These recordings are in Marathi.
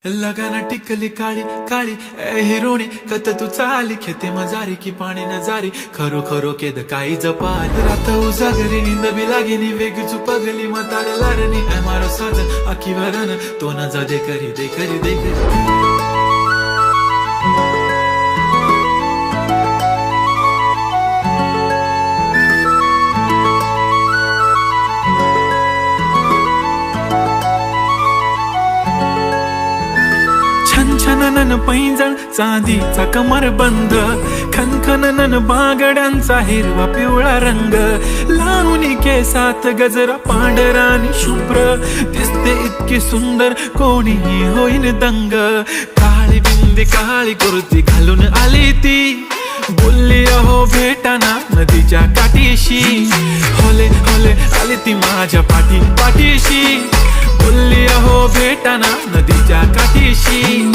लगाना टिकली काळी काळी ए हिरोणी कत तू चाली खेते मजारी की पाणी नजारी खरो खरो केद काही जपाल रात उजागरी नींद बी लागेनी वेग चुपगली मतार लारणी ए मारो साज आखी वरन तो न जा दे करी दे करी दे करी छनछनन पैंजण चांदीचा कमरबंद खनखनन बागड्यांचा हिरवा पिवळा रंग लावणी केसात गजरा पांढरा आणि शुभ्र दिसते इतकी सुंदर कोणीही होईन दंग काळी बिंदी काळी कुर्ती घालून आली ती बोलली अहो भेटाना नदीच्या काठीशी होले होले आली ती माझ्या पाठीशी बोलली अहो भेटाना नदीच्या काठीशी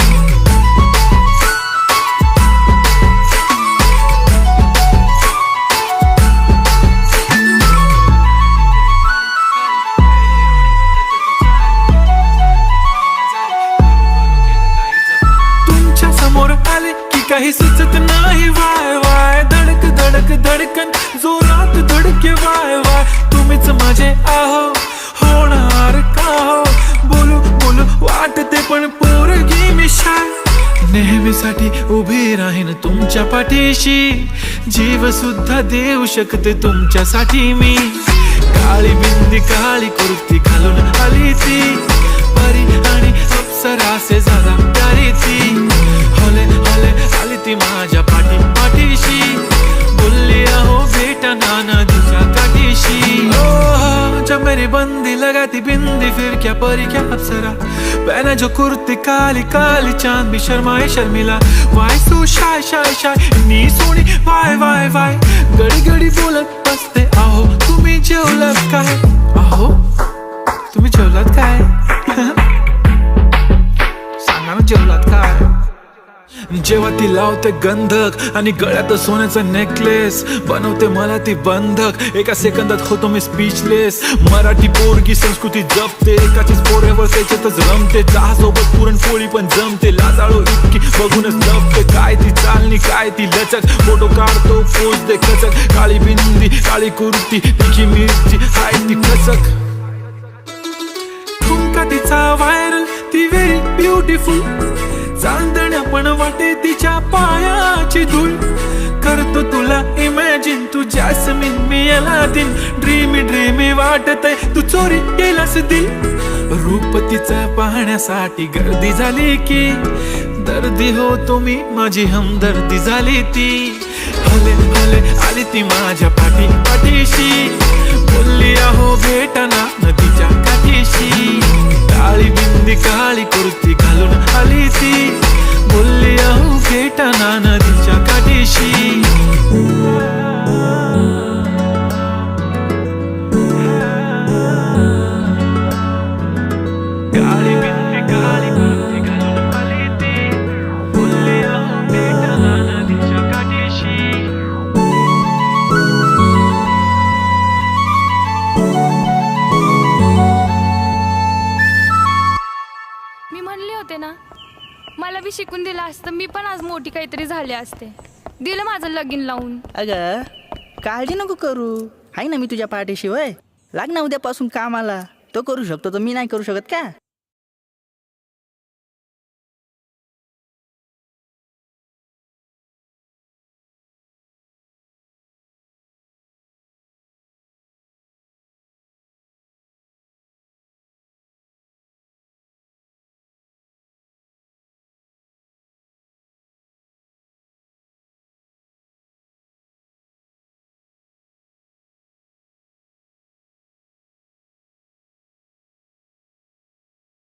तुमच्या समोर आले की काही सुचत नाही वाय वाय धडक धडक धडकन जोरात धडके वाय वाय तुम्हीच माझे आहो होणार का हो बोलू बोलू वाटते पण पोरगी मी शाय नेहमीसाठी उभी राहीन तुमच्या पाठीशी जीव सुद्धा देऊ शकते तुमच्यासाठी मी काळी बिंदी काळी कुर्ती घालून आली ती परी आणि अप्सरासे झाला प्यारी ती होले होले आली ती माझ्या पाठीशी बोलली अहो भेटना नदीच्या काठीशी जब मेरी बंदी लगाती बिंदी फिर क्या परी क्या अप्सरा पहने जो कुर्ती काली काली चांद भी शर्माए शर्मिला why so shy shy shy नी सोनी वाय वाय वाय गडी गडी बोलत बसते अहो तुम्ही जेवलात काय अहो तुम्ही जेवलात काय सांगा ना जेवलात काय जेव्हा ती लावते गंधक आणि गळ्यात सोन्याचा नेकलेस बनवते मला ती बंधक एका सेकंदात होतो मी स्पीचलेस मराठी पोरगी संस्कृती जपते एकाचीच पोऱ्यावर त्याच्यातच रमते चहासोबत पुरणपोळी पण जमते लाजाळू इतकी बघूनच लपते काय ती चालणी काय ती लचक फोटो काढतो पोज दे खचक काळी बिंदी काळी कुर्ती तिखी मिरची हाय ती खचक ठुमका तिचा व्हायरल ती व्हेरी ब्युटिफुल चांदण्या पण वाटे तिच्या पायाची धूळ करतो तुला इमॅजिन तू जॅस्मिन मी अलादीन ड्रीमी ड्रीमी वाटतय तू चोरी केलास दिल रूप तिचं पाहण्यासाठी गर्दी झाली की दर्दी हो तुम्ही माझी हमदर्दी झाली ती हले हले आली ती माझ्या पाठीशी बोलली अहो भेटना नदीच्या काठीशी काळी बिंदी काळी कुर्ती घालून आली ती बोलली अहो भेटना नदीच्या काठीशी काळी बिंदी काळी कुर्ती घालून आली ती बोलली अहो भेटना नदीच्या काठीशी मी म्हणले होते ना मला बी शिकून दिलं असतं मी पण आज मोठी काहीतरी झाले असते दिलं माझं लगीन लावून अगं काळजी नको करू आहे ना मी तुझ्या पाठीशी वय लाग ना उद्यापासून कामाला तो करू शकतो तर मी नाही करू शकत का